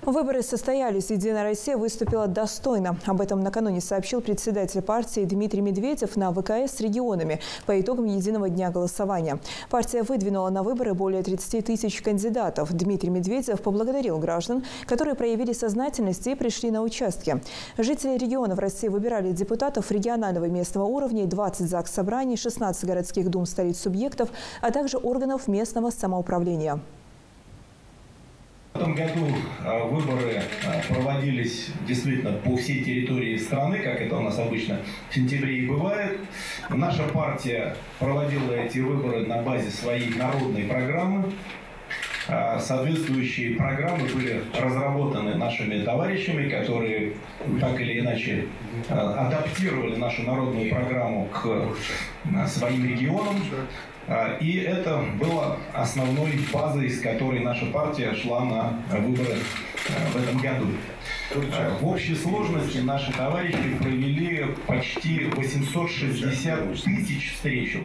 Выборы состоялись. «Единая Россия» выступила достойно. Об этом накануне сообщил председатель партии Дмитрий Медведев на ВКС с регионами по итогам единого дня голосования. Партия выдвинула на выборы более 30 тысяч кандидатов. Дмитрий Медведев поблагодарил граждан, которые проявили сознательность и пришли на участки. Жители регионов России выбирали депутатов регионального и местного уровня, 20 ЗАГС-собраний, 16 городских дум столиц субъектов, а также органов местного самоуправления. В этом году выборы проводились действительно по всей территории страны, как это у нас обычно в сентябре и бывает. Наша партия проводила эти выборы на базе своей народной программы. Соответствующие программы были разработаны нашими товарищами, которые так или иначе адаптировали нашу народную программу к своим регионам. И это было основной базой, с которой наша партия шла на выборы в этом году. В общей сложности наши товарищи провели почти 860 тысяч встреч.